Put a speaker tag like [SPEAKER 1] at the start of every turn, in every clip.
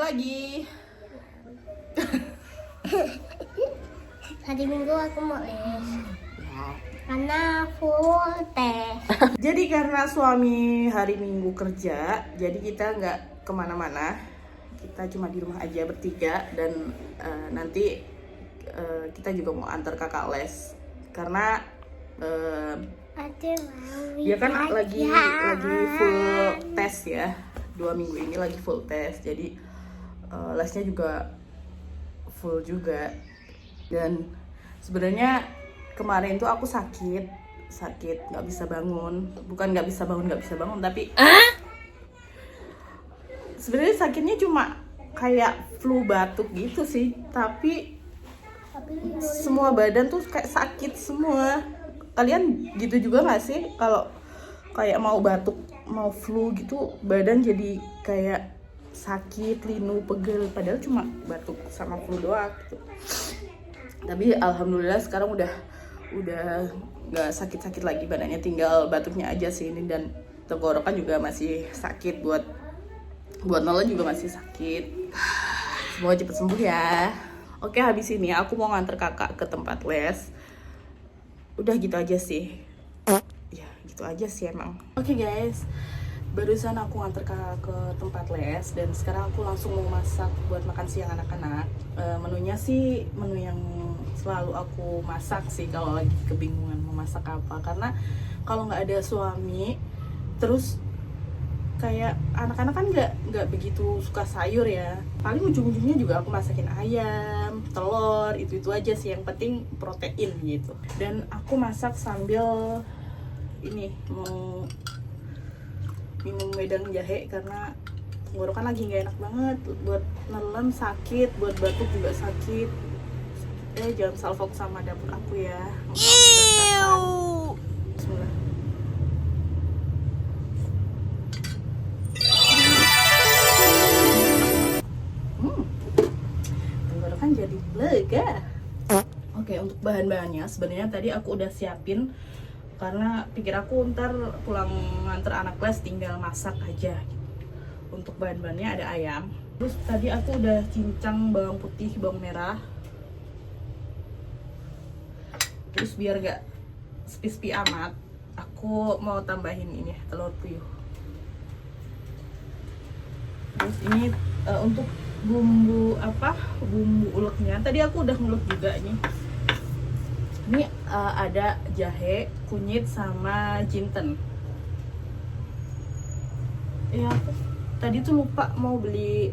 [SPEAKER 1] lagi?
[SPEAKER 2] Hari Minggu aku mau les
[SPEAKER 1] Ya.
[SPEAKER 2] karena full tes.
[SPEAKER 1] Jadi karena suami hari Minggu kerja, jadi kita nggak kemana-mana. Kita cuma di rumah aja bertiga dan nanti kita juga mau antar kakak les karena dia kan lagi full tes ya. 2 minggu ini lagi full tes, jadi lesnya juga full juga. Dan sebenarnya kemarin tuh aku sakit nggak bisa bangun, bukan nggak bisa bangun tapi sebenarnya sakitnya cuma kayak flu batuk gitu sih, tapi semua badan tuh kayak sakit semua. Kalian gitu juga nggak sih? Kalau kayak mau batuk, mau flu gitu, badan jadi kayak sakit, linu, pegel, padahal cuma batuk sama flu doang gitu. Tapi alhamdulillah sekarang udah nggak sakit-sakit lagi badannya, tinggal batuknya aja sih ini, dan tenggorokan juga masih sakit, buat Nola juga masih sakit. Semoga cepet sembuh ya. Oke, habis ini aku mau nganter kakak ke tempat les. Udah gitu aja sih. Ya, gitu aja sih emang. Oke guys, barusan aku nganter kakak ke tempat les dan sekarang aku langsung mau masak buat makan siang anak-anak. Menunya sih menu yang selalu aku masak sih kalau lagi kebingungan mau masak apa, karena kalau nggak ada suami terus kayak anak-anak kan nggak begitu suka sayur ya, paling ujung-ujungnya juga aku masakin ayam, telur, itu aja sih, yang penting protein gitu. Dan aku masak sambil ini mau minum wedang jahe karena tenggorokan lagi nggak enak banget, buat nelen sakit, buat batuk juga sakit. Jangan salfok sama dapur aku ya. Bismillah. Tenggorokan jadi lega. Oke, untuk bahan-bahannya sebenarnya tadi aku udah siapin karena pikir aku ntar pulang nganter anak les tinggal masak aja. Untuk bahan-bahannya ada ayam. Terus tadi aku udah cincang bawang putih, bawang merah. Terus biar gak sepi-sepi amat, aku mau tambahin ini telur puyuh. Terus ini untuk bumbu uleknya tadi aku udah ngulek juga nih. Ini ada jahe, kunyit, sama jinten. Ya aku tadi tuh lupa mau beli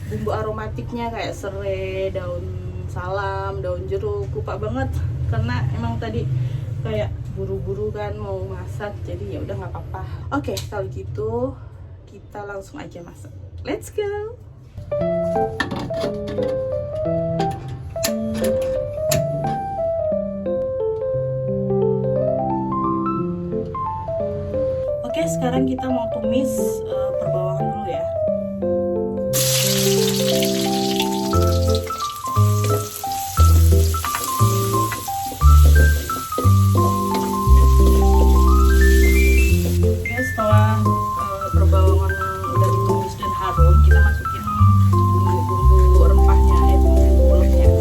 [SPEAKER 1] bumbu aromatiknya kayak serai, daun salam, daun jeruk, lupa banget karena emang tadi kayak buru-buru kan mau masak, jadi ya udah nggak apa-apa. Oke, kalau gitu kita langsung aja masak. Let's go. Oke, sekarang kita mau tumis perbawahan dulu ya. Setelah perbawangan udah ditumis dan harum, kita masukin bumbu rempahnya, bumbu uleknya.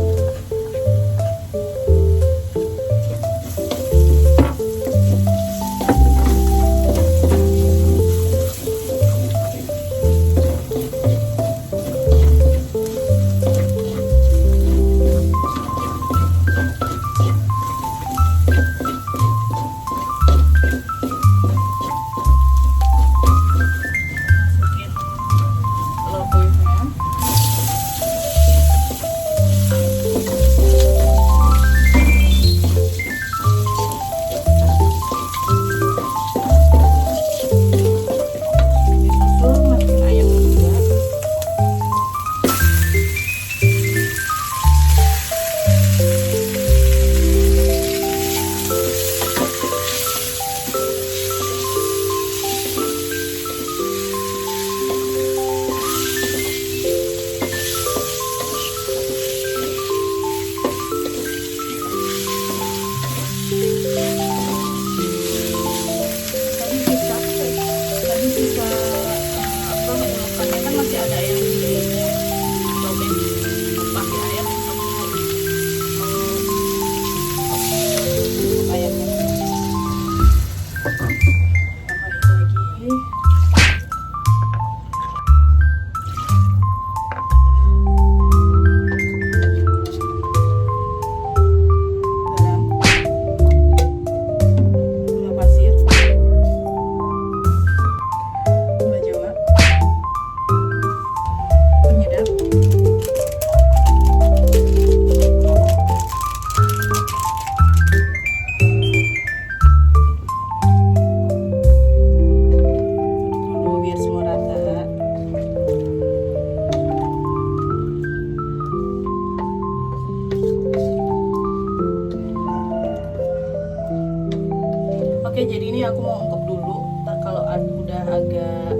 [SPEAKER 1] Ini aku mau ungkep dulu. Ntar kalau udah agak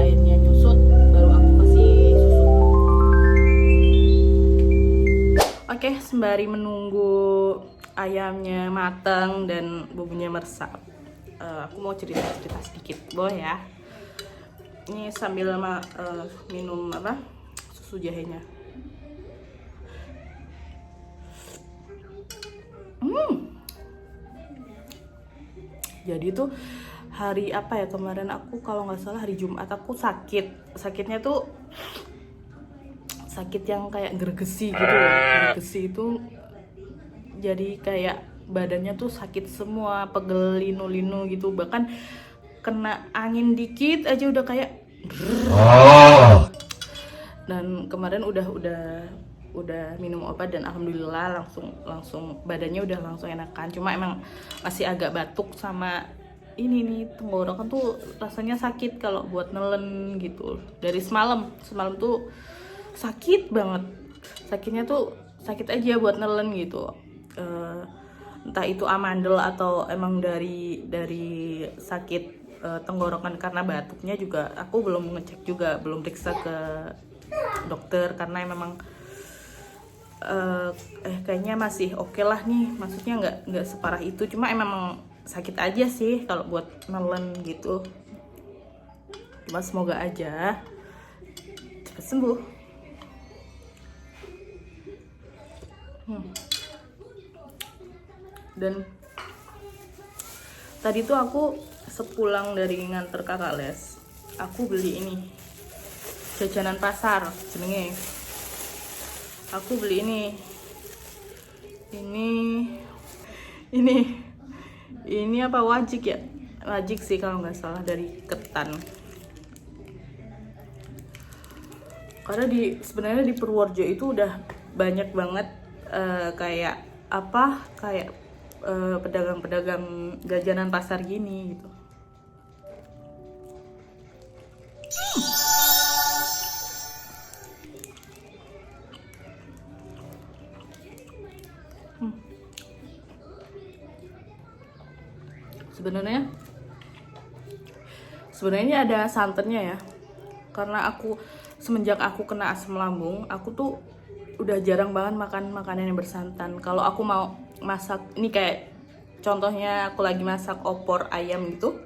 [SPEAKER 1] airnya nyusut, baru aku kasih susu. Oke, sembari menunggu ayamnya matang dan bumbunya meresap, aku mau cerita sedikit, boleh ya? Ini sambil minum susu jahenya. Jadi tuh hari apa ya kemarin, aku kalau nggak salah hari Jumat aku sakitnya tuh sakit yang kayak gergesi gitu loh. Gergesi itu jadi kayak badannya tuh sakit semua, pegel linu-linu gitu, bahkan kena angin dikit aja udah kayak dan kemarin udah minum obat dan alhamdulillah langsung badannya udah langsung enakan. Cuma emang masih agak batuk sama ini nih, tenggorokan tuh rasanya sakit kalau buat nelen gitu. Dari semalam tuh sakit banget, sakitnya tuh sakit aja buat nelen gitu. Entah itu amandel atau emang dari sakit tenggorokan karena batuknya juga. Aku belum ngecek juga, belum periksa ke dokter karena memang kayaknya masih oke lah nih, maksudnya nggak separah itu, cuma emang sakit aja sih kalau buat nelen gitu. Cuma semoga aja cepat sembuh. Dan tadi tuh aku sepulang dari nganter kakak les, aku beli ini jajanan pasar jenenge. Aku beli ini apa, wajik ya, wajik sih kalau nggak salah, dari ketan. Karena sebenarnya di Purworejo itu udah banyak banget kayak pedagang-pedagang jajanan pasar gini gitu. Sebenarnya ada santannya ya, karena semenjak aku kena asam lambung, aku tuh udah jarang banget makan makanan yang bersantan. Kalau aku mau masak, ini kayak contohnya aku lagi masak opor ayam gitu,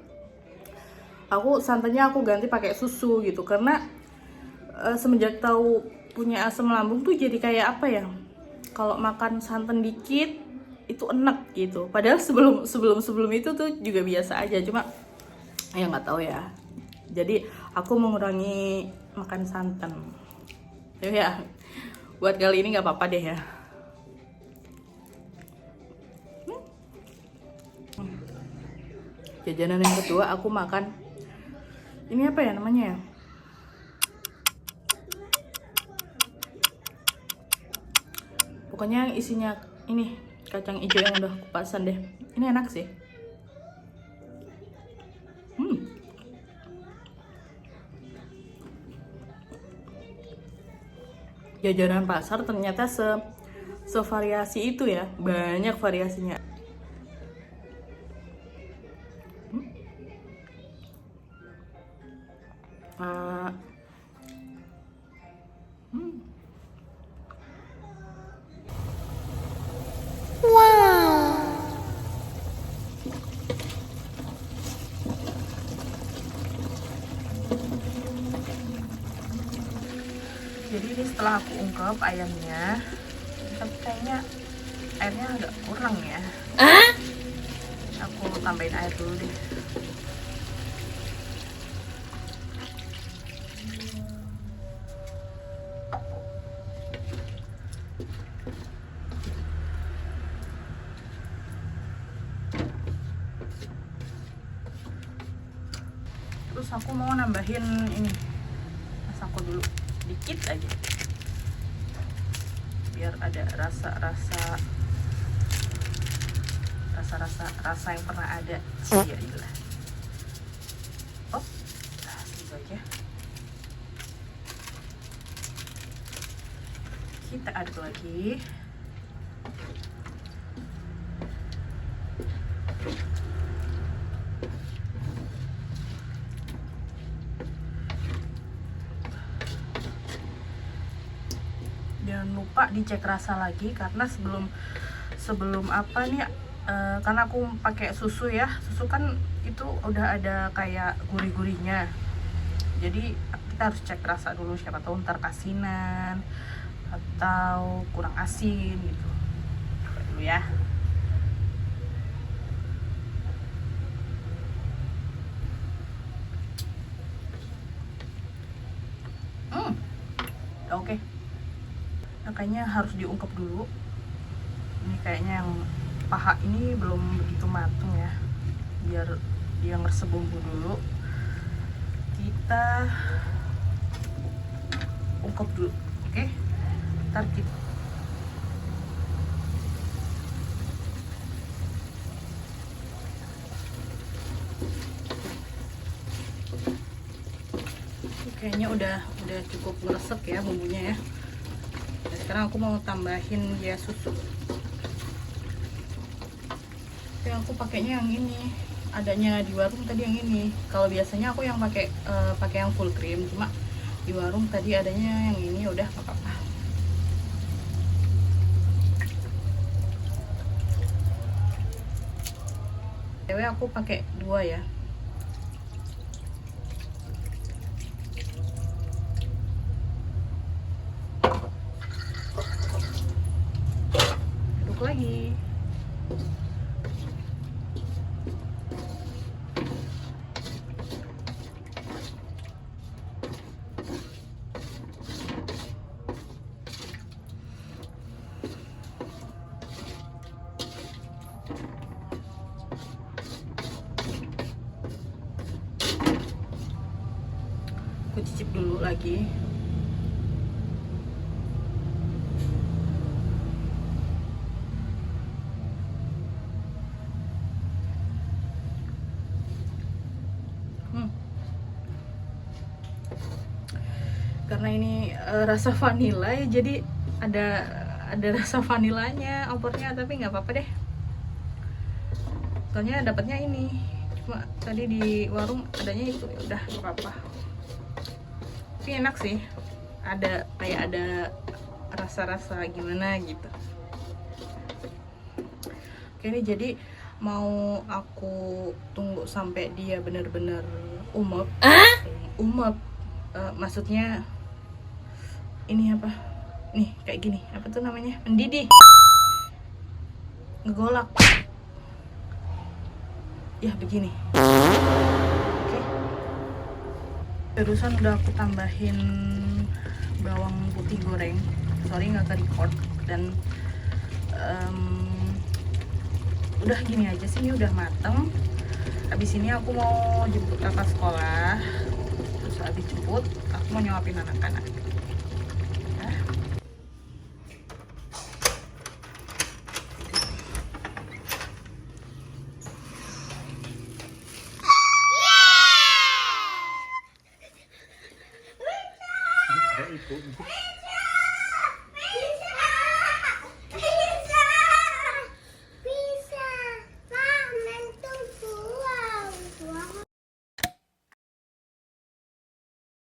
[SPEAKER 1] santannya aku ganti pakai susu gitu, karena semenjak tahu punya asam lambung tuh jadi kayak apa ya, kalau makan santan dikit itu enak gitu. Padahal sebelum itu tuh juga biasa aja, cuma ya nggak tahu ya. Jadi aku mengurangi makan santan. Ya, buat kali ini nggak apa-apa deh ya. Jajanan yang kedua aku makan ini apa ya namanya ya? Pokoknya isinya ini kacang hijau yang udah kupasan deh. Ini enak sih. Jajanan pasar ternyata sevariasi itu ya, banyak variasinya. Jadi ini setelah aku ungkep ayamnya, tapi kayaknya airnya agak kurang ya. Aku tambahin air dulu deh. Terus aku mau nambahin ini masako dulu dikit aja, biar ada rasa yang pernah ada. Iya itulah. Oh, nah segitu aja. Kita aduk lagi. lupa dicek rasa lagi karena sebelum apa nih, karena aku pakai susu ya, susu kan itu udah ada kayak gurih-gurihnya, jadi kita harus cek rasa dulu, siapa tahu ntar kasinan atau kurang asin gitu. Coba dulu ya. Oke. Nah, kayaknya harus diungkep dulu. Ini kayaknya yang paha ini belum begitu matang ya, biar dia ngeresep bumbu dulu. Kita ungkep dulu, oke? Ntar kita kayaknya udah cukup meresep ya bumbunya ya. Nah, sekarang aku mau tambahin ya susu. Yang aku pakainya yang ini, adanya di warung tadi yang ini. Kalau biasanya aku yang pakai yang full cream, cuma di warung tadi adanya yang ini, udah nggak apa-apa. Cewek aku pakai 2 ya. Aduk lagi. Aku cicip dulu lagi. Karena ini rasa vanila ya, jadi ada rasa vanilanya opornya, tapi nggak apa-apa deh. Soalnya dapatnya ini, cuma tadi di warung adanya itu, ya udah nggak apa-apa. Tapi enak sih, ada kayak ada rasa-rasa gimana gitu. Oke, ini jadi mau aku tunggu sampai dia bener-bener umep. Maksudnya ini apa nih, kayak gini, apa tuh namanya, mendidih, ngegolak ya begini. Oke, terusan udah aku tambahin bawang putih goreng, sorry nggak ke record, dan udah gini aja sih, ini udah mateng. Habis ini aku mau jemput kakak sekolah, terus habis jemput aku mau nyuapin anak-anak.